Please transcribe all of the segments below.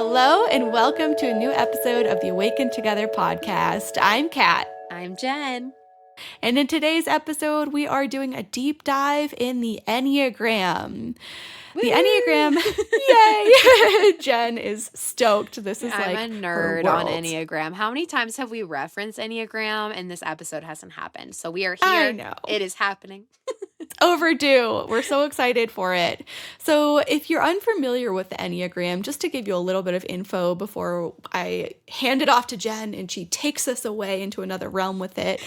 Hello, and welcome to a new episode of the Awaken Together podcast. I'm Kat. I'm Jen. And in today's episode, we are doing a deep dive in the Enneagram. The Enneagram, yay! Jen is stoked. This is I'm like a her nerd on world. Enneagram. How many times have we referenced Enneagram and this episode hasn't happened? So we are I here. know. It is happening. Overdue. We're so excited for it. So, if you're unfamiliar with the Enneagram, just to give you a little bit of info before I hand it off to Jen and she takes us away into another realm with it,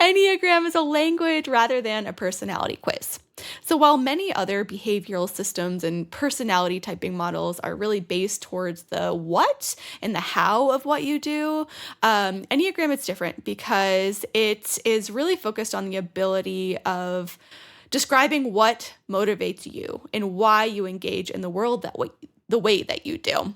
Enneagram is a language rather than a personality quiz. So, while many other behavioral systems and personality typing models are really based towards the what and the how of what you do, Enneagram is different because it is really focused on the ability of describing what motivates you and why you engage in the world the way that you do.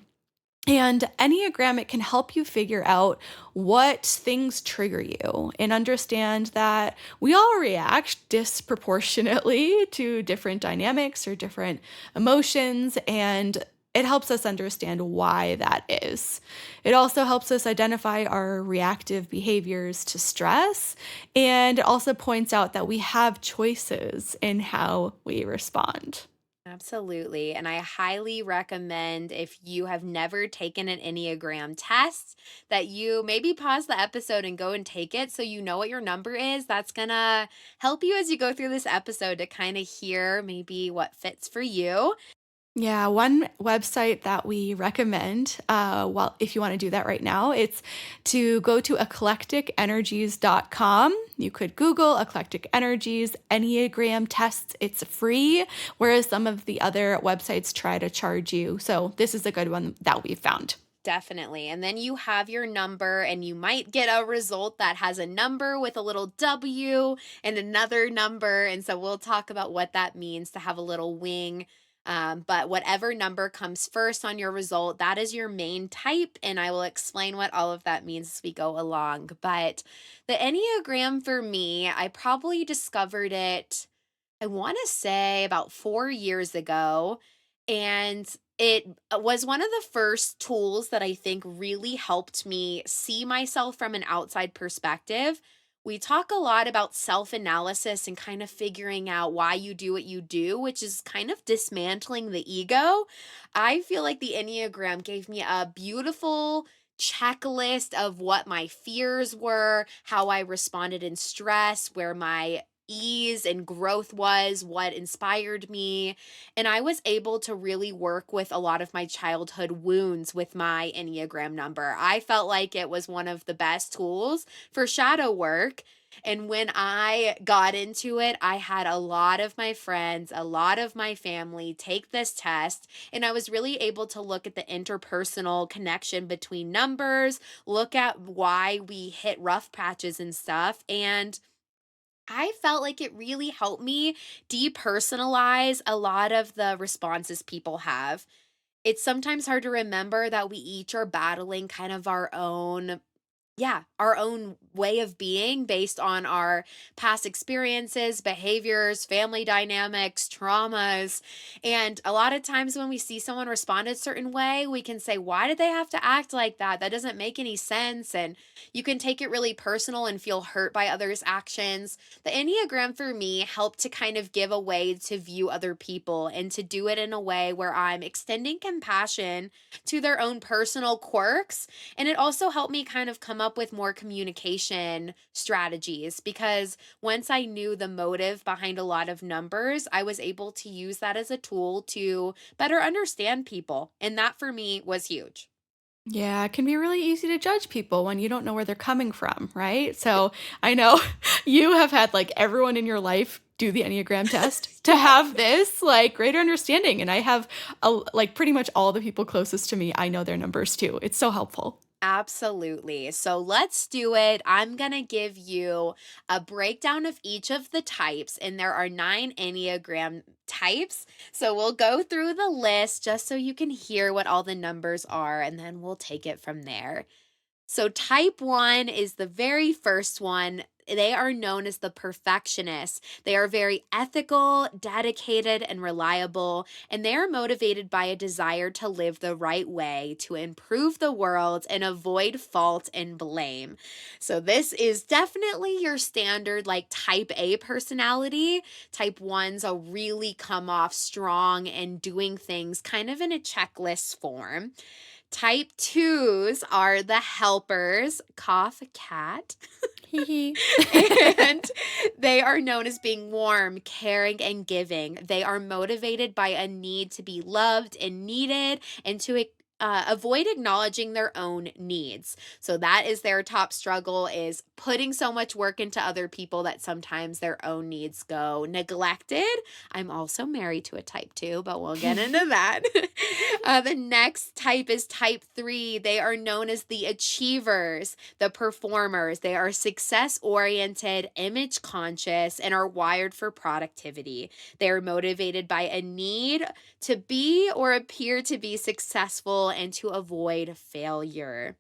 And Enneagram, it can help you figure out what things trigger you and understand that we all react disproportionately to different dynamics or different emotions, and it helps us understand why that is. It also helps us identify our reactive behaviors to stress, and it also points out that we have choices in how we respond. Absolutely. And I highly recommend, if you have never taken an Enneagram test, that you maybe pause the episode and go and take it so you know what your number is. That's going to help you as you go through this episode to kind of hear maybe what fits for you. Yeah, one website that we recommend, well, if you want to do that right now, it's to go to eclecticenergies.com. You could Google Eclectic Energies, Enneagram tests. It's free, whereas some of the other websites try to charge you. So this is a good one that we found. Definitely. And then you have your number, and you might get a result that has a number with a little W and another number. And so we'll talk about what that means to have a little wing. But whatever number comes first on your result, that is your main type. And I will explain what all of that means as we go along. But the Enneagram for me, I probably discovered it, I want to say about 4 years ago. And it was one of the first tools that I think really helped me see myself from an outside perspective. We talk a lot about self analysis and kind of figuring out why you do what you do, which is kind of dismantling the ego. I feel like the Enneagram gave me a beautiful checklist of what my fears were, how I responded in stress, where my ease and growth was, what inspired me. And I was able to really work with a lot of my childhood wounds with my Enneagram number. I felt like it was one of the best tools for shadow work. And when I got into it, I had a lot of my friends, a lot of my family take this test, and I was really able to look at the interpersonal connection between numbers, look at why we hit rough patches and stuff. And I felt like it really helped me depersonalize a lot of the responses people have. It's sometimes hard to remember that we each are battling kind of our own way of being based on our past experiences, behaviors, family dynamics, traumas. And a lot of times when we see someone respond a certain way, we can say, why did they have to act like that? That doesn't make any sense. And you can take it really personal and feel hurt by others' actions. The Enneagram for me helped to kind of give a way to view other people and to do it in a way where I'm extending compassion to their own personal quirks. And it also helped me kind of come up with more communication strategies, because once I knew the motive behind a lot of numbers, I was able to use that as a tool to better understand people. And that for me was huge. Yeah, it can be really easy to judge people when you don't know where they're coming from, right? So I know you have had like everyone in your life do the Enneagram test to have this like greater understanding. And I have like pretty much all the people closest to me, I know their numbers too. It's so helpful. Absolutely. So let's do it. I'm going to give you a breakdown of each of the types, and there are 9 Enneagram types. So we'll go through the list just so you can hear what all the numbers are, and then we'll take it from there. So type 1 is the very first one. they are known as the perfectionists. They are very ethical, dedicated, and reliable, and they are motivated by a desire to live the right way, to improve the world, and avoid fault and blame. So, this is definitely your standard, like type A personality. Type 1s will really come off strong and doing things kind of in a checklist form. Type 2s are the helpers, cough, cat. Hee hee. And they are known as being warm, caring, and giving. They are motivated by a need to be loved and needed and to avoid acknowledging their own needs. So that is their top struggle, is putting so much work into other people that sometimes their own needs go neglected. I'm also married to a type 2, but we'll get into that. The next type is type 3. They are known as the achievers, the performers. They are success oriented, image conscious, and are wired for productivity. They are motivated by a need to be or appear to be successful and to avoid failure.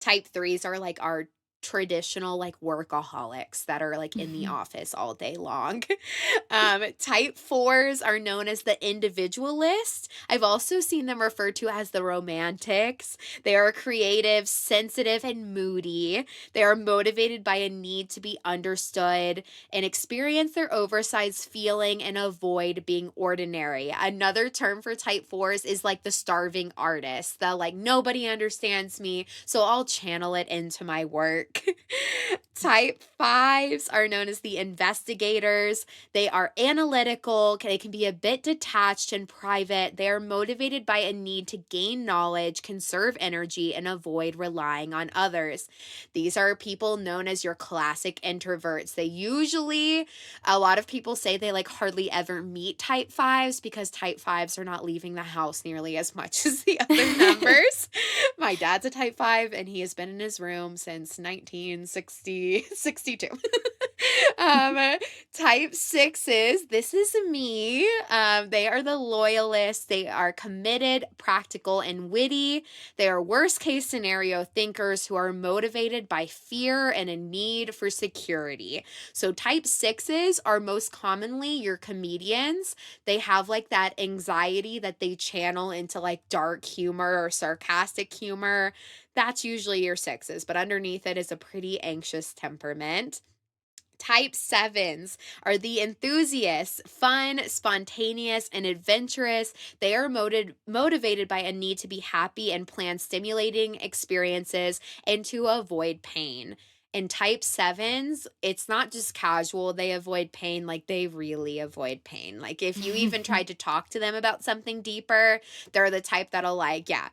Type 3s are like our traditional like workaholics that are like in the Mhm. office all day long. Type 4s are known as the individualists. I've also seen them referred to as the romantics. They are creative, sensitive, and moody. They are motivated by a need to be understood and experience their oversized feeling and avoid being ordinary. Another term for type 4s is like the starving artist, the like nobody understands me, so I'll channel it into my work. Type 5s are known as the investigators. They are analytical, they can be a bit detached and private. They are motivated by a need to gain knowledge, conserve energy, and avoid relying on others. These are people known as your classic introverts. They usually, a lot of people say they like hardly ever meet type 5s because type 5s are not leaving the house nearly as much as the other numbers. My dad's a type 5 and he has been in his room since 1962. Type 6s, this is me. They are the loyalists. They are committed, practical, and witty. They are worst case scenario thinkers who are motivated by fear and a need for security. So type 6s are most commonly your comedians. They have like that anxiety that they channel into like dark humor or sarcastic humor. That's usually your 6s, but underneath it is a pretty anxious temperament. Type 7s are the enthusiasts, fun, spontaneous, and adventurous. They are motivated by a need to be happy and plan stimulating experiences and to avoid pain. And type 7s, it's not just casual, they avoid pain, like they really avoid pain. Like if you even tried to talk to them about something deeper, they're the type that'll like, yeah,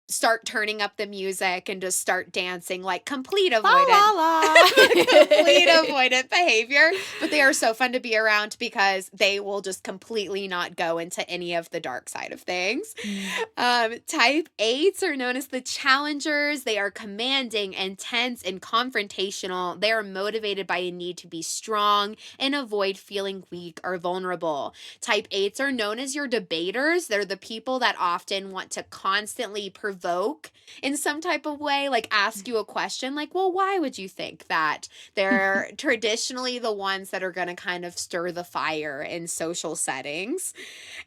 start turning up the music and just start dancing, like complete La la avoidant. la. Complete avoidant behavior, but they are so fun to be around because they will just completely not go into any of the dark side of things. Mm. Type 8s are known as the challengers. They are commanding, intense, and confrontational. They are motivated by a need to be strong and avoid feeling weak or vulnerable. Type 8s are known as your debaters. They're the people that often want to constantly provoke in some type of way, like ask you a question like, well, why would you think that? They're traditionally the ones that are going to kind of stir the fire in social settings.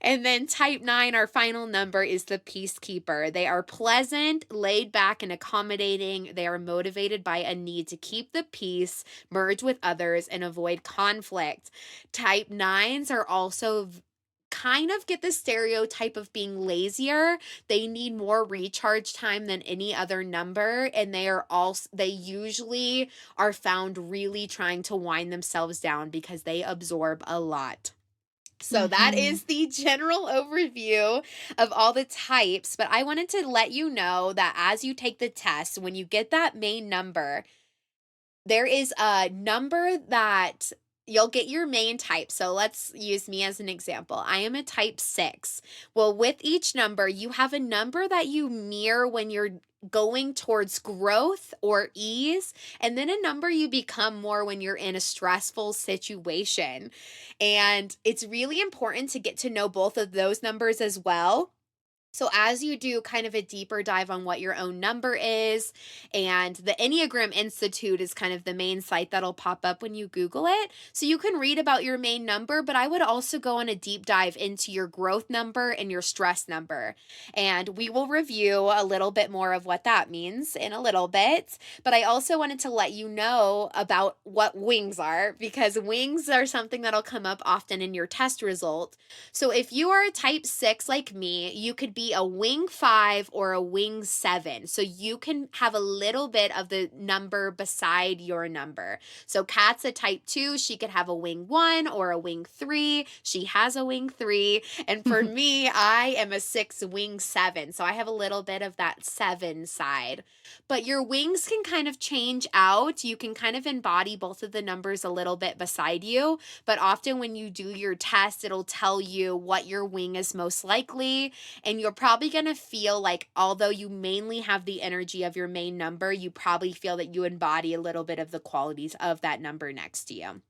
And then type 9, our final number, is the peacekeeper. They are pleasant, laid back, and accommodating. They are motivated by a need to keep the peace, merge with others, and avoid conflict. Type 9s are also kind of get the stereotype of being lazier. They need more recharge time than any other number, and they usually are found really trying to wind themselves down because they absorb a lot. So that Mhm. is the general overview of all the types, but I wanted to let you know that as you take the test, when you get that main number, there is a number that you'll get your main type. So let's use me as an example. I am a type 6. Well, with each number, you have a number that you mirror when you're going towards growth or ease, and then a number you become more when you're in a stressful situation. And it's really important to get to know both of those numbers as well, So, as you do kind of a deeper dive on what your own number is, and the Enneagram Institute is kind of the main site that'll pop up when you Google it. So, you can read about your main number, but I would also go on a deep dive into your growth number and your stress number. And we will review a little bit more of what that means in a little bit. But I also wanted to let you know about what wings are, because wings are something that'll come up often in your test result. So if you are a type 6 like me, you could be a wing 5 or a wing 7. So you can have a little bit of the number beside your number. So Kat's a type 2, she could have a wing 1 or a wing 3. She has a wing 3. And for me, I am a 6 wing 7. So I have a little bit of that 7 side. But your wings can kind of change out. You can kind of embody both of the numbers a little bit beside you. But often when you do your test, it'll tell you what your wing is most likely. And you're probably going to feel like, although you mainly have the energy of your main number, you probably feel that you embody a little bit of the qualities of that number next to you.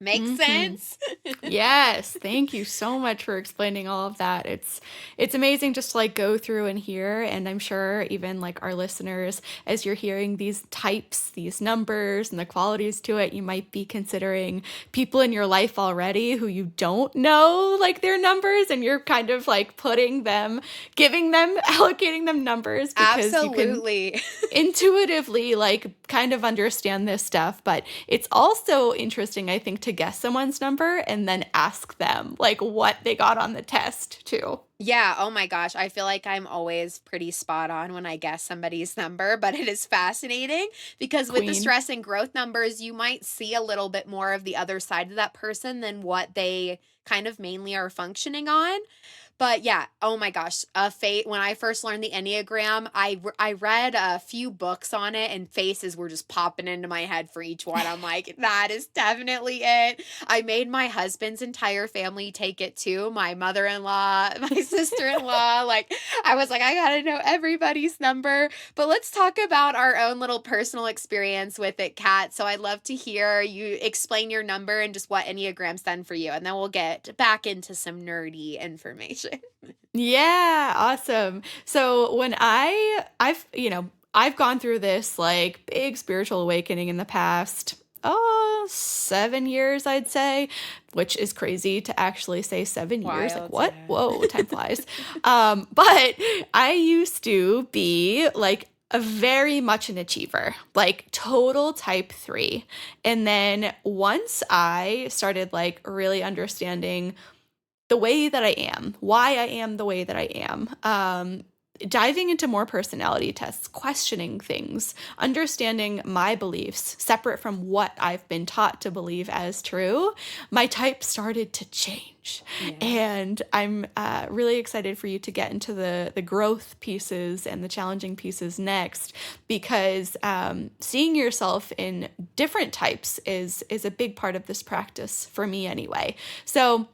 Make Mhm. sense? Yes, thank you so much for explaining all of that. It's amazing just to like go through and hear, and I'm sure even like our listeners, as you're hearing these types, these numbers and the qualities to it, you might be considering people in your life already who you don't know like their numbers, and you're kind of like putting them, giving them, allocating them numbers because you can Absolutely. intuitively like kind of understand this stuff, but it's also interesting I think to guess someone's number and then ask them like what they got on the test too. Yeah, oh my gosh, I feel like I'm always pretty spot on when I guess somebody's number, but it is fascinating because with the Queen. stress and growth numbers, you might see a little bit more of the other side of that person than what they kind of mainly are functioning on. But yeah, oh my gosh, fate. When I first learned the Enneagram, I read a few books on it, and faces were just popping into my head for each one. I'm like, that is definitely it. I made my husband's entire family take it too. My mother-in-law, my sister-in-law. Like, I was like, I gotta know everybody's number. But let's talk about our own little personal experience with it, Kat. So I'd love to hear you explain your number and just what Enneagram's done for you, and then we'll get back into some nerdy information. Yeah, awesome. So when I've gone through this like big spiritual awakening in the past 7 years, I'd say, which is crazy to actually say 7 years. Like Wild, what? yeah. Whoa, time flies. But I used to be like a very much an achiever, like total type 3. And then once I started like really understanding the way that I am, why I am the way that I am. Diving into more personality tests, questioning things, understanding my beliefs separate from what I've been taught to believe as true, my type started to change. Yeah. And I'm really excited for you to get into the growth pieces and the challenging pieces next, because seeing yourself in different types is a big part of this practice for me anyway. So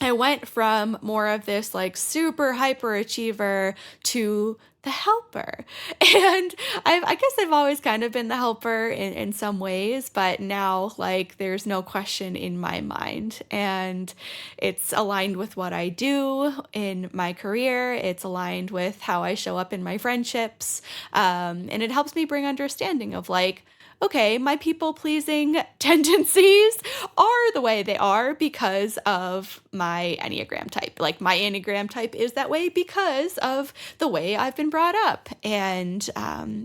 I went from more of this like super hyperachiever to the helper. And I guess I've always kind of been the helper in some ways, but now like there's no question in my mind. And it's aligned with what I do in my career. It's aligned with how I show up in my friendships. And it helps me bring understanding of like, okay, my people pleasing tendencies are the way they are because of my Enneagram type. Like, my Enneagram type is that way because of the way I've been brought up and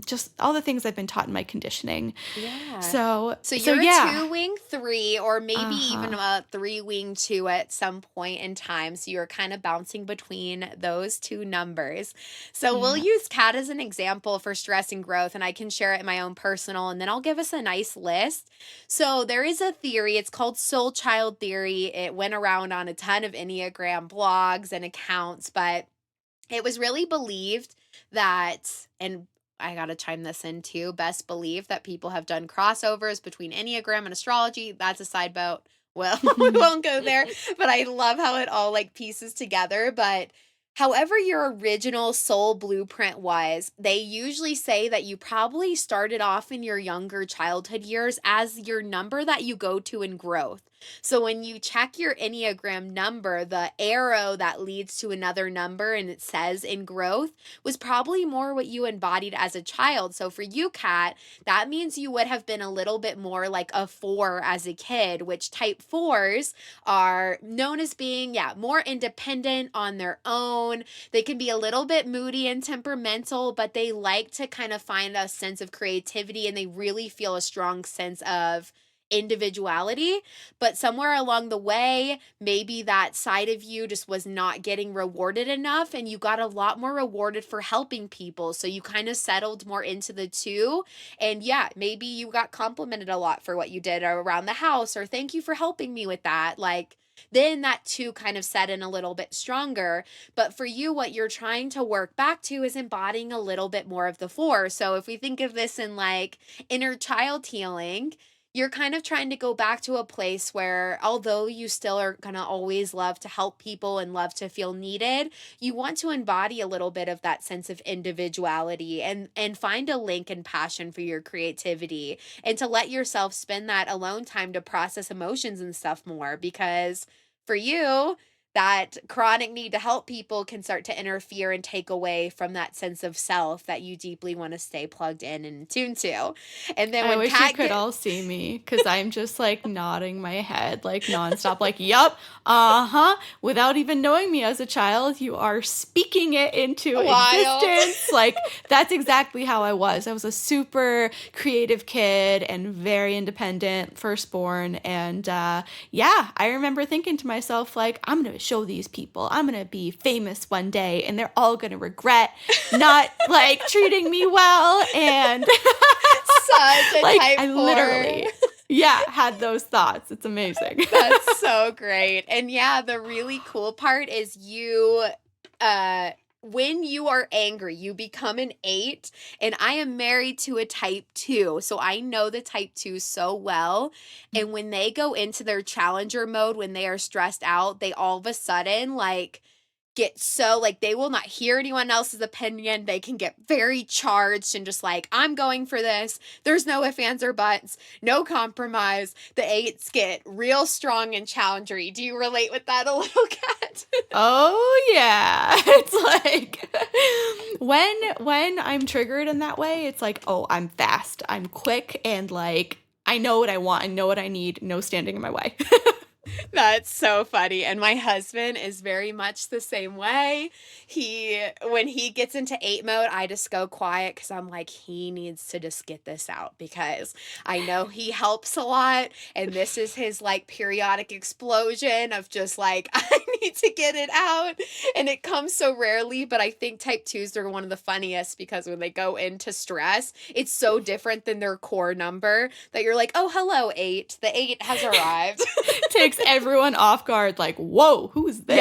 just all the things I've been taught in my conditioning. Yeah. So, So so you're a yeah. 2 wing 3 or maybe Uh even huh. a 3 wing 2 at some point in time. So you're kind of bouncing between those two numbers. So we'll Yeah. use Cat as an example for stress and growth, and I can share it in my own personal, and then I'll give us a nice list. So there is a theory, it's called soul child theory. It went around on a ton of Enneagram blogs and accounts, but it was really believed that, and I gotta chime this in too, best believe that people have done crossovers between Enneagram and astrology. That's a side boat. Well, we won't go there, but I love how it all like pieces together. But however your original soul blueprint was, they usually say that you probably started off in your younger childhood years as your number that you go to in growth. So when you check your Enneagram number, the arrow that leads to another number and it says in growth was probably more what you embodied as a child. So for you, Kat, that means you would have been a little bit more like a 4 as a kid, which type 4s are known as being, yeah, more independent on their own. They can be a little bit moody and temperamental, but they like to kind of find a sense of creativity and they really feel a strong sense of individuality. But somewhere along the way, maybe that side of you just was not getting rewarded enough, and you got a lot more rewarded for helping people. So you kind of settled more into the two. And yeah, maybe you got complimented a lot for what you did around the house, or thank you for helping me with that. Like, then that two kind of set in a little bit stronger. But for you, what you're trying to work back to is embodying a little bit more of the 4. So if we think of this in like inner child healing, you're kind of trying to go back to a place where, although you still are going to always love to help people and love to feel needed, you want to embody a little bit of that sense of individuality and find a link and passion for your creativity, and to let yourself spend that alone time to process emotions and stuff more, because for you, that chronic need to help people can start to interfere and take away from that sense of self that you deeply want to stay plugged in and tuned to. And then I when wish you Kat could get all see me because I'm just like nodding my head like nonstop, like, yup, uh-huh. Without even knowing me as a child, you are speaking it into wild. existence. Like, that's exactly how I was. I was a super creative kid and very independent, firstborn. And yeah, I remember thinking to myself, like, I'm going to show these people, I'm going to be famous one day, and they're all going to regret not like treating me well. And Such a like, type I 4. literally, yeah, had those thoughts. It's amazing. That's so great. And yeah, the really cool part is you when you are angry, you become an 8, and I am married to a type 2. So I know the type 2 so well. And when they go into their challenger mode, when they are stressed out, they all of a sudden like get so like they will not hear anyone else's opinion. They can get very charged and just like, I'm going for this. There's no ifs, ands, or buts, no compromise. The 8s get real strong and challengery. Do you relate with that a little, Kat? Oh yeah. It's like when I'm triggered in that way, it's like, oh, I'm fast, I'm quick, and like I know what I want, I know what I need, no standing in my way. That's so funny. And my husband is very much the same way. When he gets into 8 mode, I just go quiet because I'm like, he needs to just get this out because I know he helps a lot. And this is his like periodic explosion of just like, I need to get it out. And it comes so rarely. But I think type 2s are one of the funniest because when they go into stress, it's so different than their core number that you're like, oh, hello, 8. The 8 has arrived. Takes everyone off guard, like, whoa, who's this?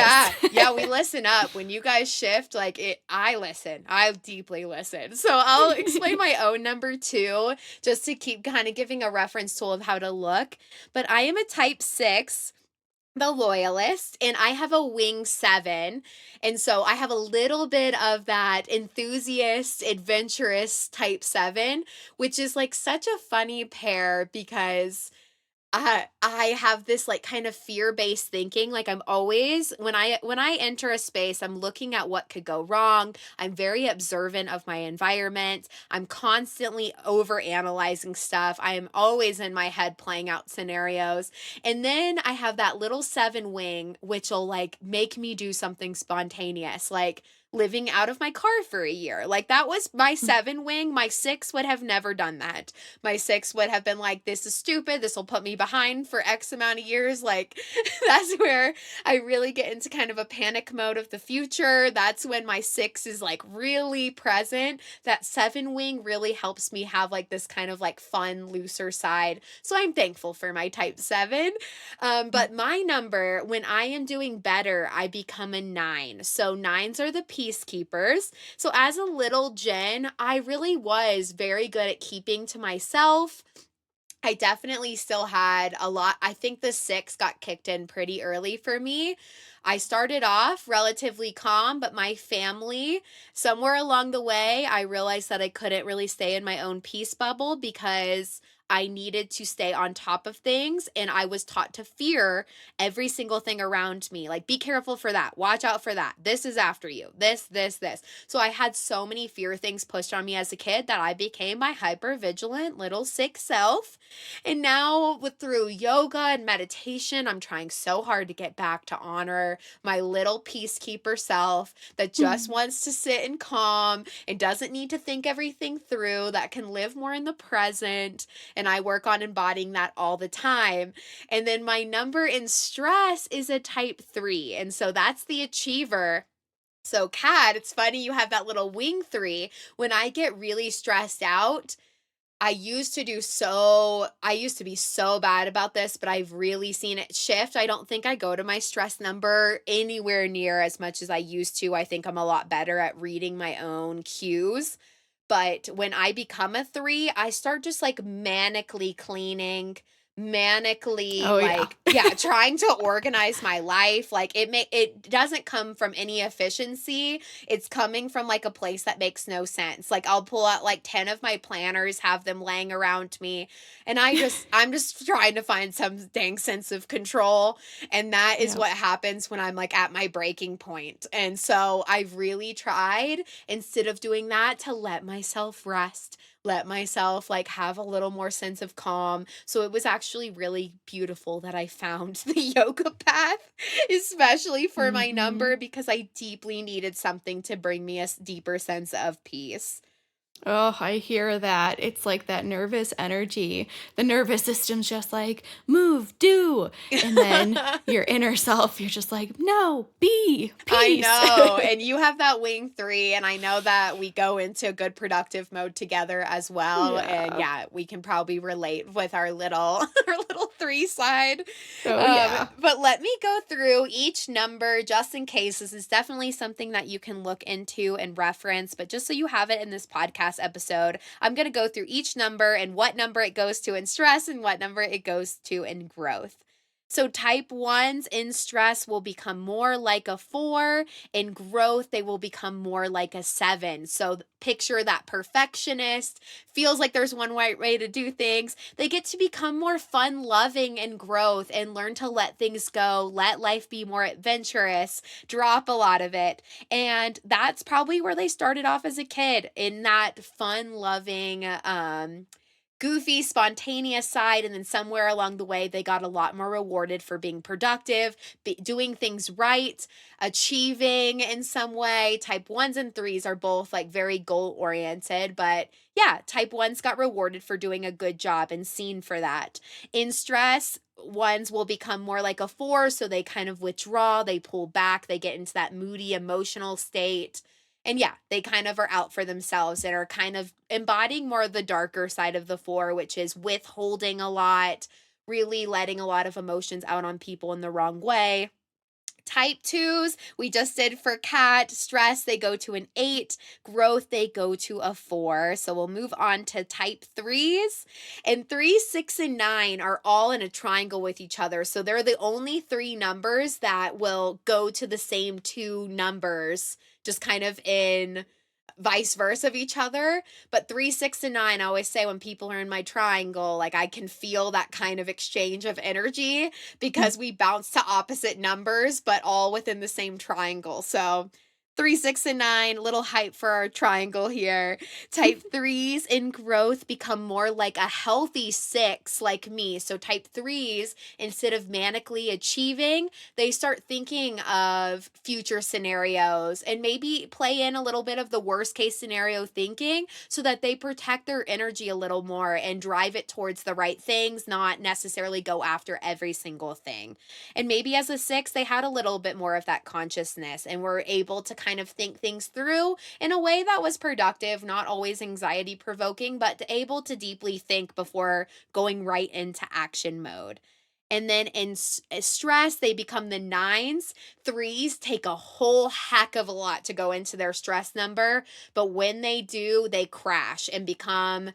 Yeah, we listen up. When you guys shift, like I listen. I deeply listen. So I'll explain my own number too, just to keep kind of giving a reference tool of how to look. But I am a type 6, the loyalist, and I have a wing 7. And so I have a little bit of that enthusiast, adventurous type 7, which is like such a funny pair because I have this like kind of fear-based thinking. Like I'm always when I enter a space, I'm looking at what could go wrong. I'm very observant of my environment. I'm constantly over analyzing stuff. I am always in my head playing out scenarios. And then I have that little 7 wing, which will like make me do something spontaneous, like living out of my car for a year. Like that was my 7 wing. My 6 would have never done that. My 6 would have been like, this is stupid. This will put me behind for X amount of years. Like, that's where I really get into kind of a panic mode of the future. That's when my 6 is like really present. That 7 wing really helps me have like this kind of like fun, looser side. So I'm thankful for my type 7. But my number, when I am doing better, I become a 9. So 9s are the peacekeepers. So as a little Jen, I really was very good at keeping to myself. I definitely still had a lot. I think the 6 got kicked in pretty early for me. I started off relatively calm, but my family, somewhere along the way, I realized that I couldn't really stay in my own peace bubble because I needed to stay on top of things, and I was taught to fear every single thing around me. Like, be careful for that. Watch out for that. This is after you. This. So I had so many fear things pushed on me as a kid that I became my hyper vigilant little sick self. And now through yoga and meditation, I'm trying so hard to get back to honor my little peacekeeper self that just Mm. wants to sit and calm and doesn't need to think everything through, that can live more in the present. And I work on embodying that all the time. And then my number in stress is a type 3. And so that's the achiever. So, Kat, it's funny you have that little wing 3. When I get really stressed out, I used to be so bad about this, but I've really seen it shift. I don't think I go to my stress number anywhere near as much as I used to. I think I'm a lot better at reading my own cues. But when I become a 3, I start just like manically cleaning, manically Oh, yeah. like, yeah, trying to organize my life. Like it doesn't come from any efficiency. It's coming from like a place that makes no sense. Like I'll pull out like 10 of my planners, have them laying around me, and I'm just trying to find some dang sense of control. And that is Yep. what happens when I'm like at my breaking point. And so I've really tried, instead of doing that, to let myself rest, let myself like have a little more sense of calm. So it was actually really beautiful that I found the yoga path, especially for my Mhm. number, because I deeply needed something to bring me a deeper sense of peace. Oh, I hear that. It's like that nervous energy. The nervous system's just like, move, do. And then your inner self, you're just like, no, be, I peace. know. And you have that wing 3, and I know that we go into a good productive mode together as well. And Yeah. yeah, we can probably relate with our little our little 3 side. Oh, yeah. But let me go through each number just in case. This is definitely something that you can look into and reference, but just so you have it in this podcast episode, I'm going to go through each number and what number it goes to in stress and what number it goes to in growth. So, type 1s in stress will become more like a 4. In growth, they will become more like a 7. So, picture that perfectionist, feels like there's one right way to do things. They get to become more fun loving in growth and learn to let things go, let life be more adventurous, drop a lot of it. And that's probably where they started off as a kid, in that fun loving, goofy, spontaneous side. And then somewhere along the way, they got a lot more rewarded for being productive, doing things right, achieving in some way. Type 1s and 3s are both like very goal oriented, but yeah, type 1s got rewarded for doing a good job and seen for that. In stress, 1s will become more like a 4, so they kind of withdraw, they pull back, they get into that moody emotional state. And yeah, they kind of are out for themselves and are kind of embodying more of the darker side of the 4, which is withholding a lot, really letting a lot of emotions out on people in the wrong way. Type 2s, we just did for Kat. Stress, they go to an 8. Growth, they go to a 4. So we'll move on to type 3s. And 3, 6, and 9 are all in a triangle with each other. So they're the only 3 numbers that will go to the same 2 numbers, just kind of in vice versa of each other. But 3, 6, and 9, I always say when people are in my triangle, like I can feel that kind of exchange of energy because we bounce to opposite numbers, but all within the same triangle. So 3, 6, and 9, little hype for our triangle here. Type 3s in growth become more like a healthy 6, like me. So type 3s, instead of manically achieving, they start thinking of future scenarios and maybe play in a little bit of the worst case scenario thinking, so that they protect their energy a little more and drive it towards the right things, not necessarily go after every single thing. And maybe as a 6, they had a little bit more of that consciousness and were able to kind of think things through in a way that was productive, not always anxiety provoking, but able to deeply think before going right into action mode. And then in stress, they become the 9s. 3s take a whole heck of a lot to go into their stress number. But when they do, they crash and become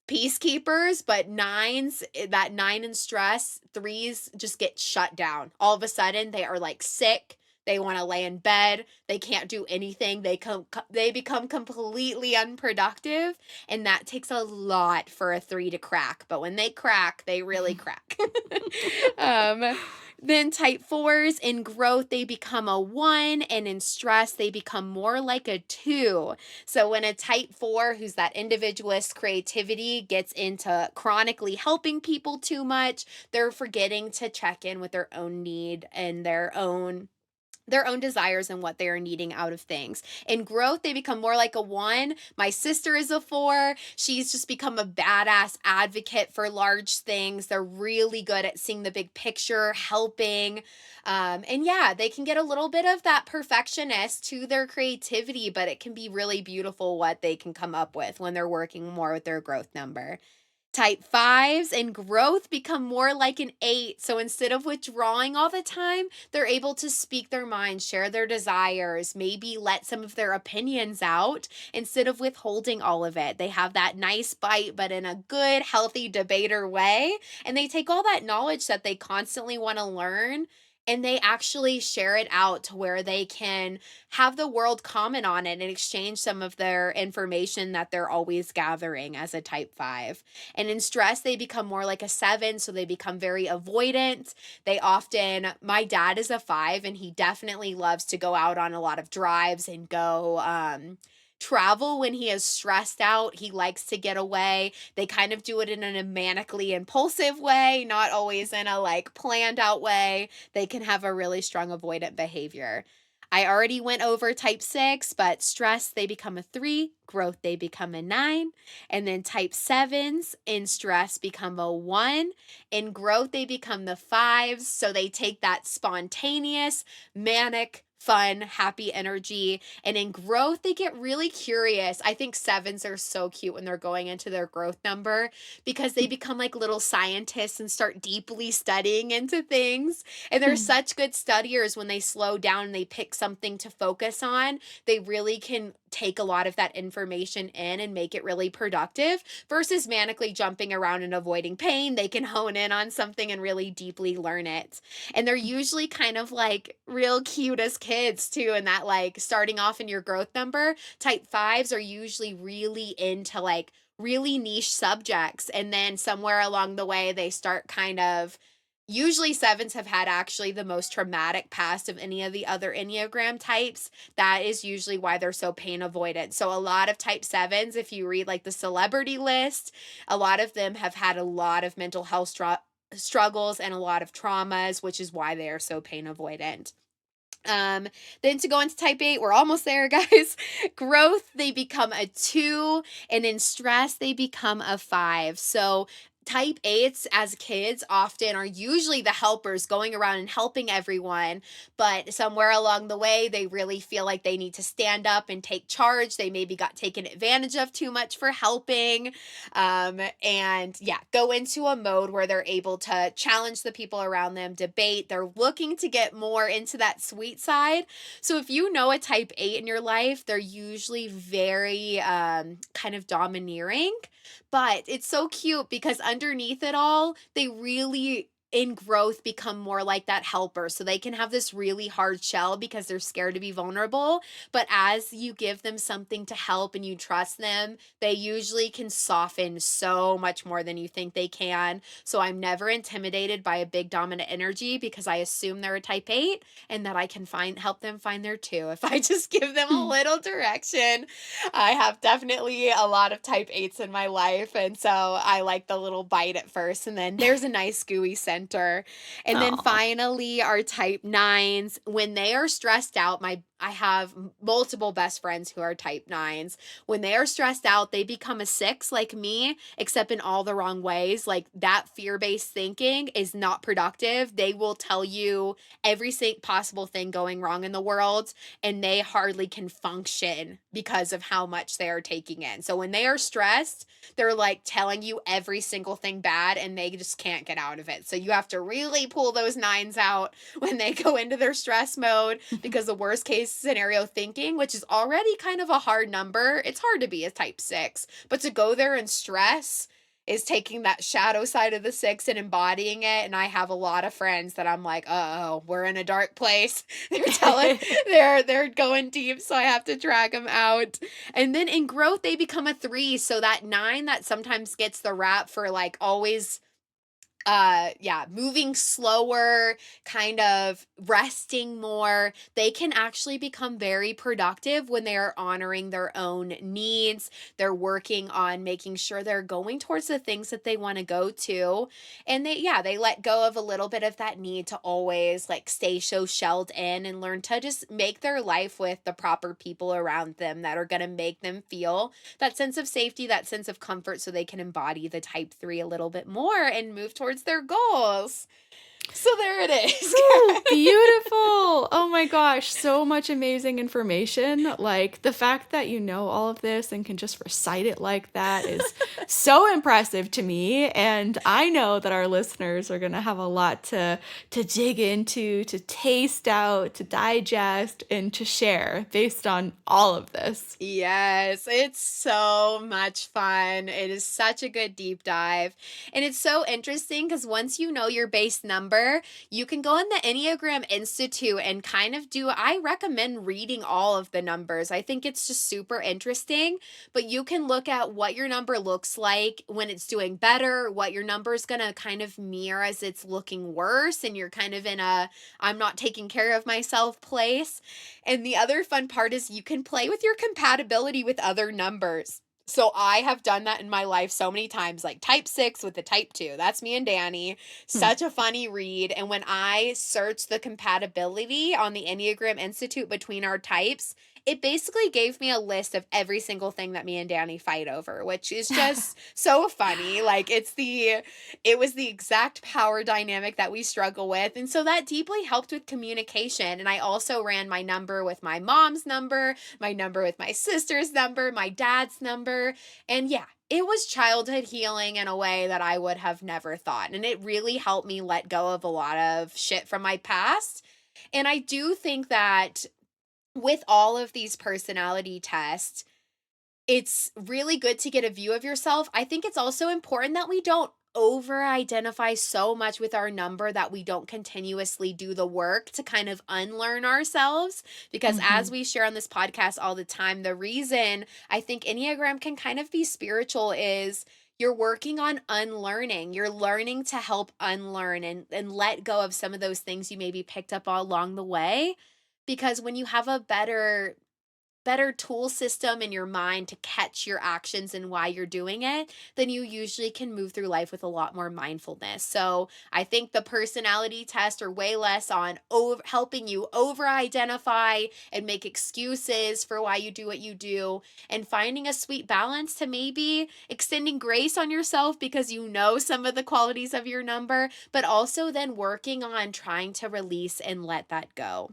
peacekeepers. But 9s, that 9 in stress, 3s just get shut down. All of a sudden, they are like sick. They want to lay in bed. They can't do anything. They become completely unproductive, and that takes a lot for a 3 to crack. But when they crack, they really crack. um, then type fours in growth, they become a 1, and in stress, they become more like a 2. So when a type 4, who's that individualist creativity, gets into chronically helping people too much, they're forgetting to check in with their own need and their own desires and what they are needing out of things. In growth, they become more like a 1. My sister is a 4. She's just become a badass advocate for large things. They're really good at seeing the big picture, helping. And yeah, they can get a little bit of that perfectionist to their creativity, but it can be really beautiful what they can come up with when they're working more with their growth number. Type fives and growth become more like an 8. So instead of withdrawing all the time, they're able to speak their mind, share their desires, maybe let some of their opinions out instead of withholding all of it. They have that nice bite, but in a good, healthy debater way. And they take all that knowledge that they constantly want to learn and they actually share it out to where they can have the world comment on it and exchange some of their information that they're always gathering as a type 5. And in stress, they become more like a 7. So they become very avoidant. My dad is a 5, and he definitely loves to go out on a lot of drives and go, travel when he is stressed out. He likes to get away. They kind of do it in a manically impulsive way, not always in a like planned out way. They can have a really strong avoidant behavior. I already went over type 6, but stress, they become a 3, growth, they become a 9, and then type 7s in stress become a 1, in growth, they become the 5s, so they take that spontaneous, manic, fun, happy energy, and in growth, they get really curious. I think 7s are so cute when they're going into their growth number because they become like little scientists and start deeply studying into things. And they're such good studiers when they slow down and they pick something to focus on. They really can take a lot of that information in and make it really productive versus manically jumping around and avoiding pain. They can hone in on something and really deeply learn it. And they're usually kind of like real cute as kids too. And that like starting off in your growth number, type 5s are usually really into like really niche subjects. And then somewhere along the way, they start kind of usually 7s have had actually the most traumatic past of any of the other Enneagram types. That is usually why they're so pain avoidant. So a lot of type 7s, if you read like the celebrity list, a lot of them have had a lot of mental health struggles and a lot of traumas, which is why they are so pain avoidant. Then to go into type 8, we're almost there, guys. Growth, they become a 2, and in stress, they become a 5. So type 8s as kids often are usually the helpers going around and helping everyone, but somewhere along the way, they really feel like they need to stand up and take charge. They maybe got taken advantage of too much for helping. And yeah, go into a mode where they're able to challenge the people around them, debate. They're looking to get more into that sweet side. So if you know a type 8 in your life, they're usually very kind of domineering. But it's so cute because underneath it all, they really in growth become more like that helper. So they can have this really hard shell because they're scared to be vulnerable. But as you give them something to help and you trust them, they usually can soften so much more than you think they can. So I'm never intimidated by a big dominant energy because I assume they're a type 8 and that I can help them find their 2 if I just give them a little direction. I have definitely a lot of type 8s in my life. And so I like the little bite at first. And then there's a nice gooey center. And then Aw. finally, our type 9s, when they are stressed out, I have multiple best friends who are type 9s. When they are stressed out, they become a 6 like me, except in all the wrong ways. Like that fear-based thinking is not productive. They will tell you every possible thing going wrong in the world, and they hardly can function because of how much they are taking in. So when they are stressed, they're like telling you every single thing bad and they just can't get out of it. So you have to really pull those 9s out when they go into their stress mode because the worst case scenario thinking, which is already kind of a hard number, it's hard to be a type 6, but to go there and stress is taking that shadow side of the 6 and embodying it, and I have a lot of friends that I'm like, "Uh-oh, we're in a dark place." They're telling they're going deep, so I have to drag them out. And then in growth, they become a 3, so that 9 that sometimes gets the rap for, like, always yeah, moving slower, kind of resting more, they can actually become very productive when they are honoring their own needs. They're working on making sure they're going towards the things that they want to go to. And they let go of a little bit of that need to always like stay so shelled in, and learn to just make their life with the proper people around them that are going to make them feel that sense of safety, that sense of comfort, so they can embody the type 3 a little bit more and move towards their goals. So there it is. Ooh, beautiful. Oh my gosh, so much amazing information. Like the fact that you know all of this and can just recite it like that is so impressive to me. And I know that our listeners are going to have a lot to dig into, to taste out, to digest, and to share based on all of this. Yes, it's so much fun. It is such a good deep dive. And it's so interesting because once you know your base number, you can go on the Enneagram Institute and kind of I recommend reading all of the numbers. I think it's just super interesting, but you can look at what your number looks like when it's doing better, what your number is going to kind of mirror as it's looking worse, and you're kind of in a I'm not taking care of myself place. And the other fun part is you can play with your compatibility with other numbers. So I have done that in my life so many times, like type 6 with the type 2. That's me and Danny. Hmm. Such a funny read. And when I searched the compatibility on the Enneagram Institute between our types, it basically gave me a list of every single thing that me and Danny fight over, which is just so funny. Like it was the exact power dynamic that we struggle with. And so that deeply helped with communication. And I also ran my number with my mom's number, my number with my sister's number, my dad's number. And yeah, it was childhood healing in a way that I would have never thought. And it really helped me let go of a lot of shit from my past. And I do think that with all of these personality tests, it's really good to get a view of yourself. I think it's also important that we don't over identify so much with our number that we don't continuously do the work to kind of unlearn ourselves. Because as Mhm. we share on this podcast all the time, the reason I think Enneagram can kind of be spiritual is you're working on unlearning. You're learning to help unlearn and let go of some of those things you maybe picked up all along the way. Because when you have a better tool system in your mind to catch your actions and why you're doing it, then you usually can move through life with a lot more mindfulness. So I think the personality tests are way less on helping you over identify and make excuses for why you do what you do, and finding a sweet balance to maybe extending grace on yourself because you know some of the qualities of your number, but also then working on trying to release and let that go.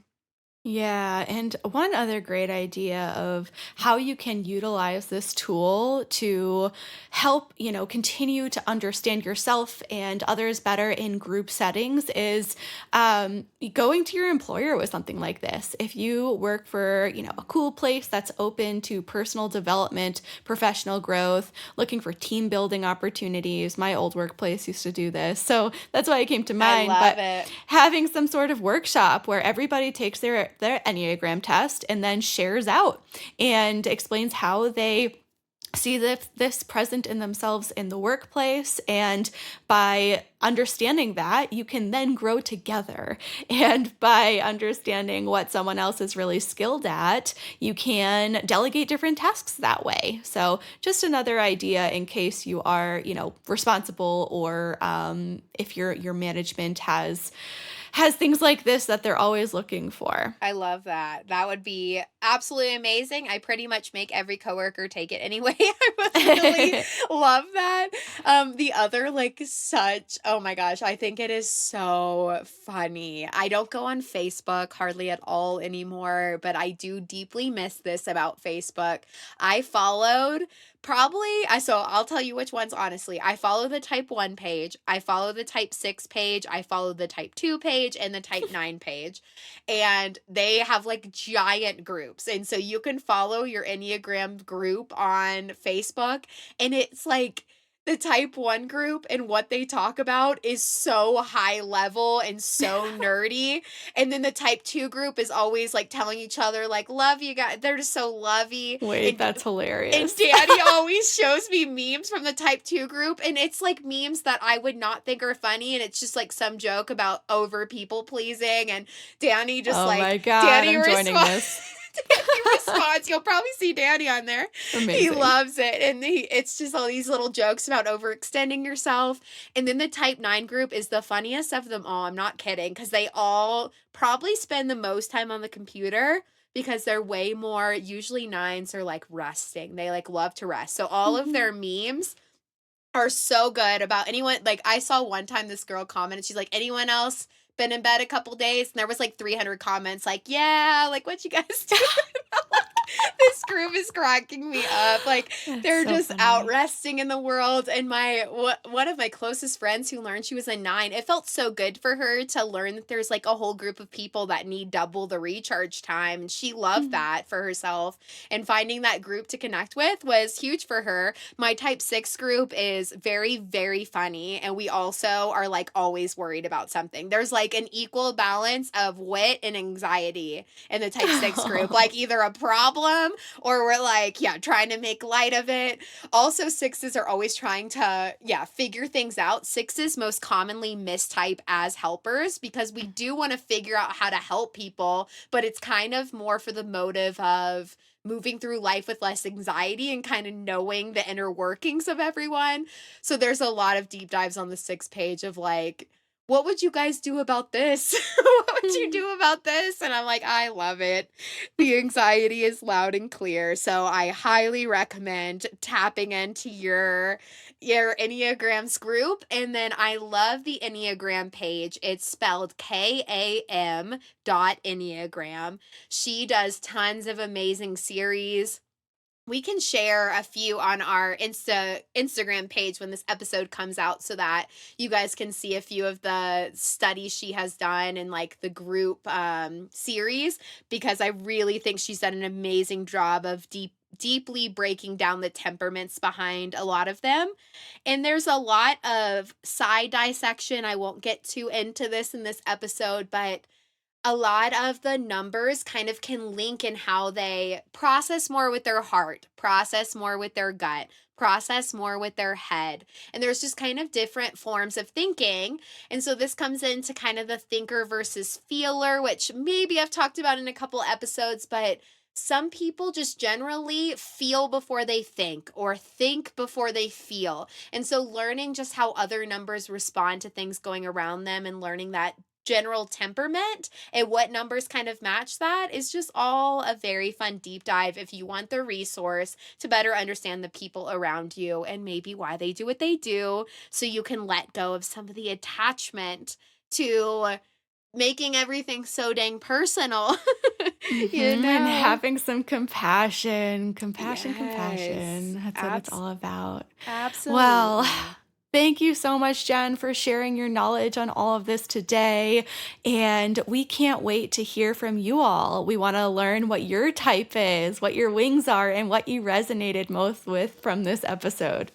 Yeah, and one other great idea of how you can utilize this tool to help, continue to understand yourself and others better in group settings is going to your employer with something like this. If you work for, a cool place that's open to personal development, professional growth, looking for team building opportunities. My old workplace used to do this. So that's why it came to I mind. love But it. having some sort of workshop where everybody takes their Enneagram test and then shares out and explains how they see this present in themselves in the workplace. And by understanding that, you can then grow together. And by understanding what someone else is really skilled at, you can delegate different tasks that way. So just another idea in case you are, responsible, or if your management has things like this that they're always looking for. I love that. That would be absolutely amazing. I pretty much make every coworker take it anyway. I would really love that. The other like such, oh my gosh, I think it is so funny. I don't go on Facebook hardly at all anymore, but I do deeply miss this about Facebook. I followed so I'll tell you which ones honestly. I follow the type 1 page, I follow the type 6 page, I follow the type 2 page and the type 9 page. And they have like giant groups. And so you can follow your Enneagram group on Facebook, and it's like the type 1 group and what they talk about is so high level and so nerdy. And then the type 2 group is always like telling each other, like, love you guys. They're just so lovey. Wait, that's And hilarious. Danny always shows me memes from the type 2 group, and it's like memes that I would not think are funny, and it's just like some joke about over people pleasing, and Danny just Oh like my God, Danny I'm joining responds. this. Danny responds. You'll probably see Danny on there. He Amazing. loves it, and it's just all these little jokes about overextending yourself. And then the type 9 group is the funniest of them all. I'm not kidding, because they all probably spend the most time on the computer because they're way more, usually nines are like resting. They like love to rest. So all of Mhm. their memes are so good about anyone. Like I saw one time this girl commented, she's like, anyone else been in bed a couple days? And there was like 300 comments like, yeah, like what you guys do? This group is cracking me up. Like That's they're so just out funny. resting in the world. And one of my closest friends who learned she was a 9, it felt so good for her to learn that there's like a whole group of people that need double the recharge time. And she loved Mhm. that for herself. And finding that group to connect with was huge for her. My type 6 group is very, very funny. And we also are like always worried about something. There's like an equal balance of wit and anxiety in the type 6 group, like either a problem or we're like, yeah, trying to make light of it. Also, 6s are always trying to, yeah, figure things out. 6s most commonly mistype as helpers because we do want to figure out how to help people, but it's kind of more for the motive of moving through life with less anxiety and kind of knowing the inner workings of everyone. So there's a lot of deep dives on the 6 page of like, what would you guys do about this? What would you do about this? And I'm like, I love it. The anxiety is loud and clear. So I highly recommend tapping into your Enneagrams group. And then I love the Enneagram page. It's spelled KAM dot Enneagram. She does tons of amazing series. We can share a few on our Instagram page when this episode comes out so that you guys can see a few of the studies she has done and like the group series, because I really think she's done an amazing job of deeply breaking down the temperaments behind a lot of them. And there's a lot of side dissection. I won't get too into this in this episode, but a lot of the numbers kind of can link in how they process more with their heart, process more with their gut, process more with their head. And there's just kind of different forms of thinking. And so this comes into kind of the thinker versus feeler, which maybe I've talked about in a couple episodes, but some people just generally feel before they think or think before they feel. And so learning just how other numbers respond to things going around them and learning that general temperament and what numbers kind of match that is just all a very fun deep dive if you want the resource to better understand the people around you and maybe why they do what they do, so you can let go of some of the attachment to making everything so dang personal. You And know? having some compassion, compassion, Yes. compassion. That's what it's all about. Well, Absolutely. thank you so much, Jen, for sharing your knowledge on all of this today. And we can't wait to hear from you all. We want to learn what your type is, what your wings are, and what you resonated most with from this episode.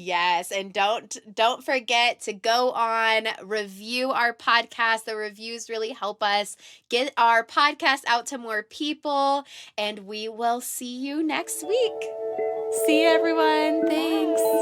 Yes, and don't forget to go on, review our podcast. The reviews really help us get our podcast out to more people, and we will see you next week. See you, everyone. Thanks. Bye.